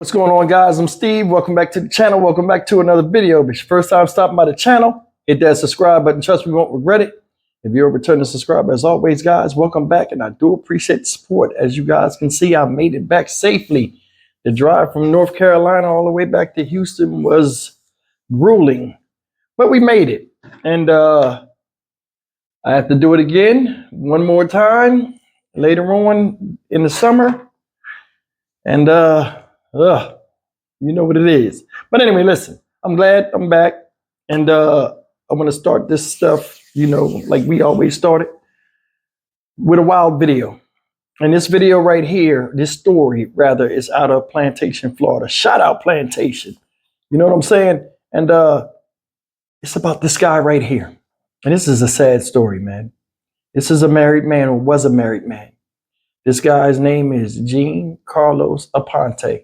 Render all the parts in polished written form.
What's going on, guys? I'm Steve. Welcome back to the channel. Welcome back to another video. If it's your first time stopping by the channel, hit that subscribe button. Trust me, you won't regret it. If you're a returning subscriber, as always, guys, welcome back. And I do appreciate the support. As you guys can see, I made it back safely. The drive from North Carolina all the way back to Houston was grueling, but we made it. And I have to do it again one more time later on in the summer. And you know what it is. But anyway, listen, I'm glad I'm back. And I want to start this stuff, like we always started, with a wild video. And this video right here, this story rather, is out of Plantation, Florida. Shout out Plantation. You know what I'm saying? And it's about this guy right here. And this is a sad story, man. This is a married man, or was a married man. This guy's name is Gene Carlos Aponte.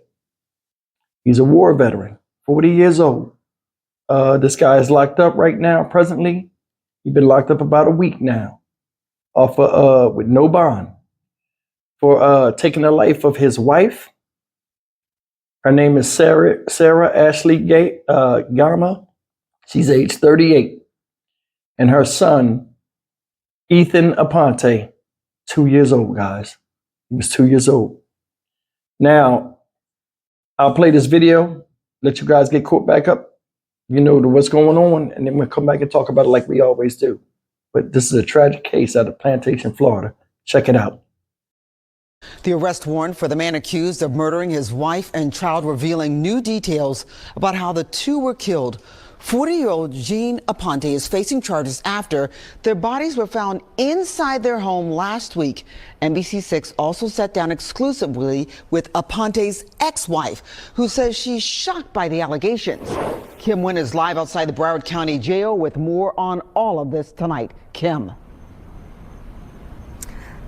He's a war veteran, 40 years old. This guy is locked up right now, presently. He's been locked up about a week now, off with no bond, for taking the life of his wife. Her name is Sarah Ashley Gama. She's age 38. And her son, Ethan Aponte, 2 years old, guys. He was 2 years old. Now, I'll play this video, let you guys get caught back up, to what's going on, and then we'll come back and talk about it like we always do. But this is a tragic case out of Plantation, Florida. Check it out. The arrest warrant for the man accused of murdering his wife and child, revealing new details about how the two were killed. 40-year-old Gene Aponte is facing charges after their bodies were found inside their home last week. NBC6 also sat down exclusively with Aponte's ex-wife, who says she's shocked by the allegations. Kim Wynn is live outside the Broward County Jail with more on all of this tonight. Kim.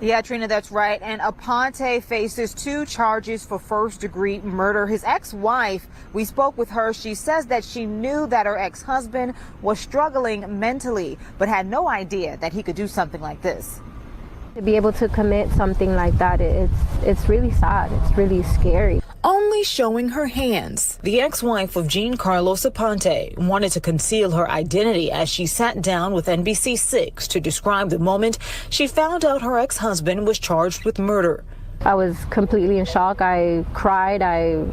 Yeah, Trina, that's right. And Aponte faces 2 charges for first-degree murder. His ex-wife, we spoke with her. She says that she knew that her ex-husband was struggling mentally, but had no idea that he could do something like this. To be able to commit something like that, it's really sad. It's really scary. Only showing her hands. The ex-wife of Gene Carlos Aponte wanted to conceal her identity as she sat down with NBC6 to describe the moment she found out her ex-husband was charged with murder. I was completely in shock. I cried. I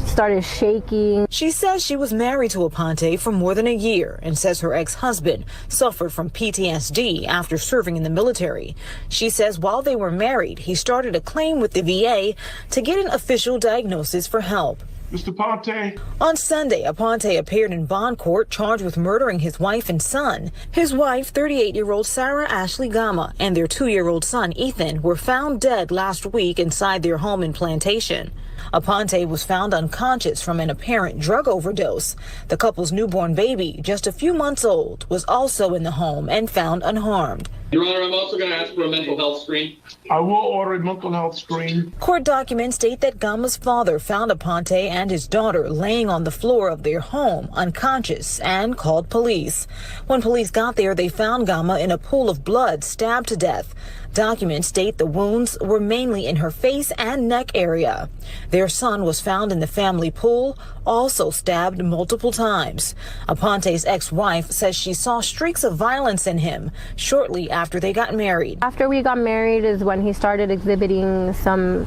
started shaking. She says she was married to Aponte for more than a year and says her ex-husband suffered from PTSD after serving in the military. She says while they were married, he started a claim with the VA to get an official diagnosis for help. Mr. Aponte. On Sunday, Aponte appeared in bond court charged with murdering his wife and son. His wife, 38-year-old Sarah Ashley Gama, and their 2-year-old son, Ethan, were found dead last week inside their home in Plantation. Aponte was found unconscious from an apparent drug overdose. The couple's newborn baby, just a few months old, was also in the home and found unharmed. Your Honor, I'm also going to ask for a mental health screen. I will order a mental health screen. Court documents state that Gama's father found Aponte and his daughter laying on the floor of their home, unconscious, and called police. When police got there, they found Gama in a pool of blood, stabbed to death. Documents state the wounds were mainly in her face and neck area. Their son was found in the family pool, also stabbed multiple times. Aponte's ex-wife says she saw streaks of violence in him shortly after they got married. After we got married is when he started exhibiting some,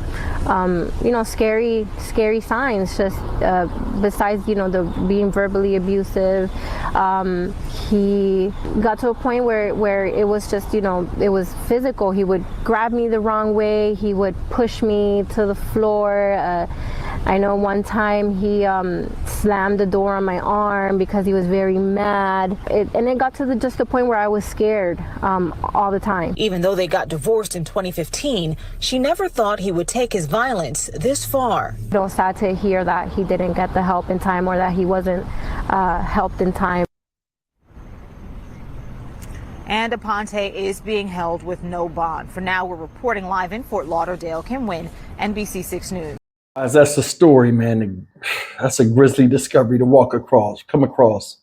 scary signs. Just besides, the being verbally abusive, he got to a point where it was just, it was physical. He would grab me the wrong way. He would push me to the floor. I know one time he slammed the door on my arm because he was very mad. And it got to just the point where I was scared all the time. Even though they got divorced in 2015, she never thought he would take his violence this far. It was sad to hear that he didn't get the help in time, or that he wasn't helped in time. And Aponte is being held with no bond. For now, we're reporting live in Fort Lauderdale. Kim Wynn, NBC6 News. Guys, that's the story, man. That's a grisly discovery to come across.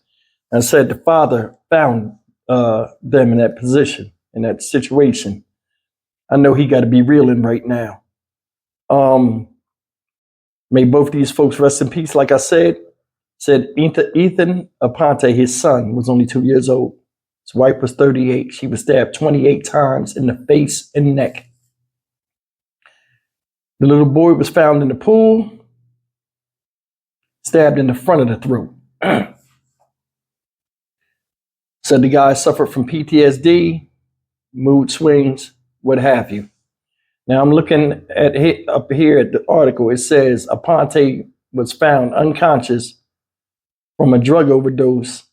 And said the father found them in that position, in that situation. I know he got to be reeling right now. May both these folks rest in peace. Like I said Ethan Aponte, his son, was only 2 years old. His wife was 38. She was stabbed 28 times in the face and neck. The little boy was found in the pool, stabbed in the front of the throat. Said the guy suffered from PTSD, mood swings, what have you. Now I'm looking at up here at the article. It says Aponte was found unconscious from a drug overdose,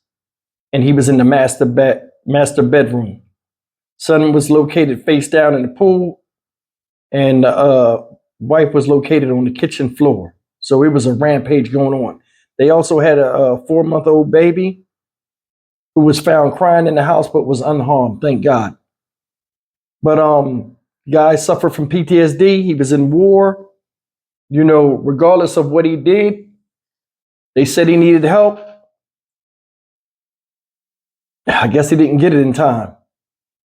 and he was in the master bedroom. Son was located face down in the pool, and wife was located on the kitchen floor. So it was a rampage going on. They also had a 4-month-old baby who was found crying in the house but was unharmed, thank God. But guy suffered from PTSD. He was in war. Regardless of what he did, they said he needed help. I guess he didn't get it in time.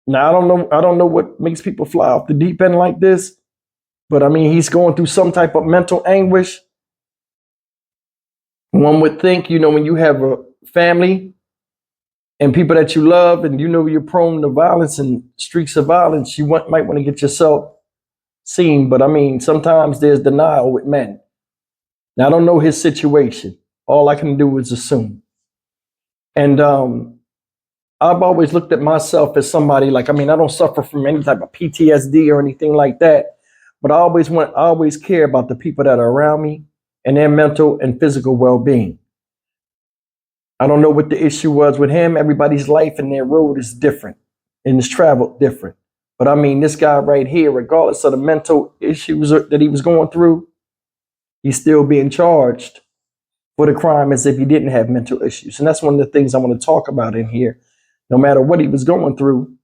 Now I don't know what makes people fly off the deep end like this, but I mean, he's going through some type of mental anguish. One would think, when you have a family and people that you love, and you're prone to violence and streaks of violence, you might want to get yourself seen. But I mean, sometimes there's denial with men. Now I don't know his situation. All I can do is assume. And I've always looked at myself as somebody I don't suffer from any type of PTSD or anything like that, but I always care about the people that are around me and their mental and physical well-being. I don't know what the issue was with him. Everybody's life and their road is different and is traveled different. But I mean, this guy right here, regardless of the mental issues that he was going through, he's still being charged for the crime as if he didn't have mental issues. And that's one of the things I want to talk about in here. No matter what he was going through,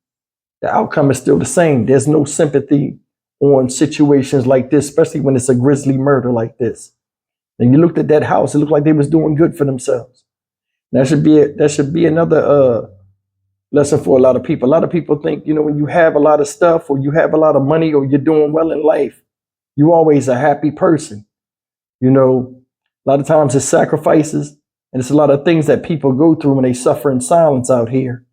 the outcome is still the same. There's no sympathy on situations like this, especially when it's a grisly murder like this. And you looked at that house, it looked like they was doing good for themselves. That should be another lesson for a lot of people. A lot of people think, when you have a lot of stuff or you have a lot of money or you're doing well in life, you're always a happy person. A lot of times it's sacrifices and it's a lot of things that people go through when they suffer in silence out here.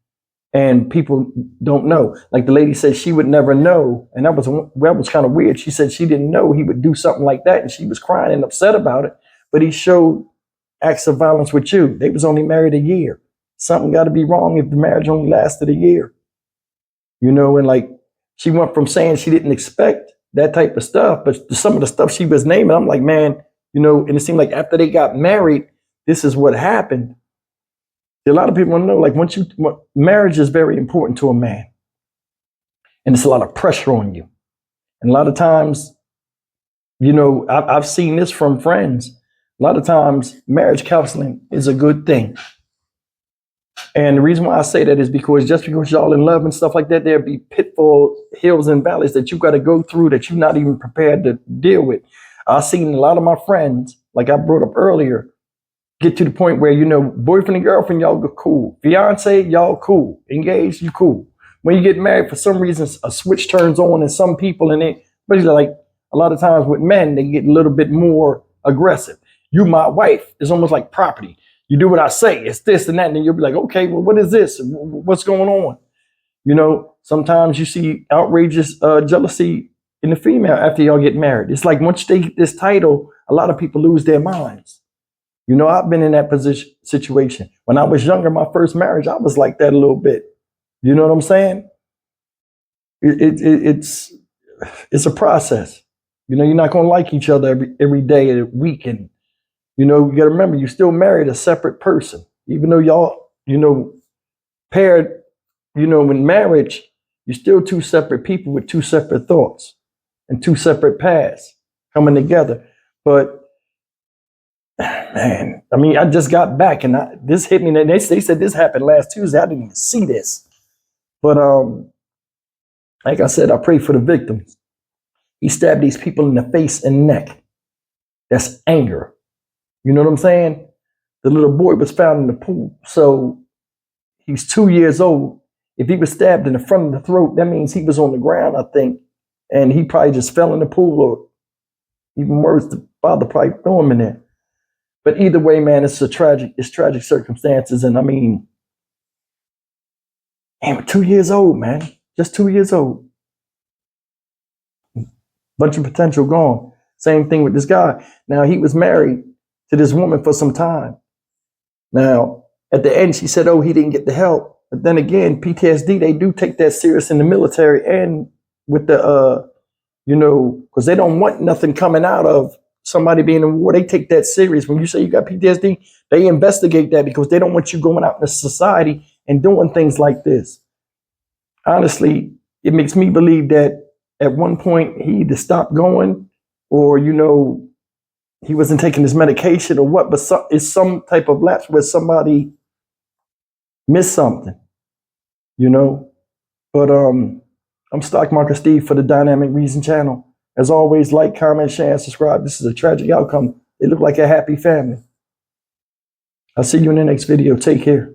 And people don't know. Like the lady said, she would never know. And that was kind of weird. She said she didn't know he would do something like that. And she was crying and upset about it. But he showed acts of violence with you. They was only married a year. Something got to be wrong if the marriage only lasted a year. And she went from saying she didn't expect that type of stuff, but some of the stuff she was naming, I'm like, man, and it seemed like after they got married, this is what happened. A lot of people know, marriage is very important to a man. And it's a lot of pressure on you. And a lot of times, I've seen this from friends. A lot of times marriage counseling is a good thing. And the reason why I say that is because just because y'all in love and stuff like that, there'll be pitfalls, hills and valleys that you got to go through that you're not even prepared to deal with. I've seen a lot of my friends, like I brought up earlier, get to the point where, boyfriend and girlfriend, y'all go cool. Fiance, y'all cool. Engaged, you cool. When you get married, for some reason, a switch turns on in some people, and especially like a lot of times with men, they get a little bit more aggressive. You, my wife, is almost like property. You do what I say. It's this and that, and then you'll be like, okay, well, what is this? What's going on? Sometimes you see outrageous jealousy in the female after y'all get married. It's like once they get this title, a lot of people lose their minds. I've been in that situation. When I was younger, my first marriage, I was like that a little bit. You know what I'm saying? It's a process. You're not going to like each other every day of the week. And, you got to remember, you still married a separate person. Even though y'all, paired, in marriage, you're still two separate people with two separate thoughts and two separate paths coming together. But man, I mean, I just got back and this hit me. And they said this happened last Tuesday. I didn't even see this. But like I said, I pray for the victims. He stabbed these people in the face and neck. That's anger. You know what I'm saying? The little boy was found in the pool. So he's 2 years old. If he was stabbed in the front of the throat, that means he was on the ground, I think. And he probably just fell in the pool or Even worse, the father probably threw him in there. But either way, man, it's tragic circumstances. And I mean, damn, 2 years old, man. Just 2 years old. Bunch of potential gone. Same thing with this guy. Now, he was married to this woman for some time. Now, at the end, she said, oh, he didn't get the help. But then again, PTSD, they do take that serious in the military and with the, because they don't want nothing coming out of somebody being in war. They take that serious. When you say you got PTSD, they investigate that because they don't want you going out in society and doing things like this. Honestly, it makes me believe that at one point he either stopped going or, he wasn't taking his medication or what, but it's some type of lapse where somebody missed something, But I'm Stock Market Steve for the Dynamic Reason channel. As always, like, comment, share, and subscribe. This is a tragic outcome. They look like a happy family. I'll see you in the next video. Take care.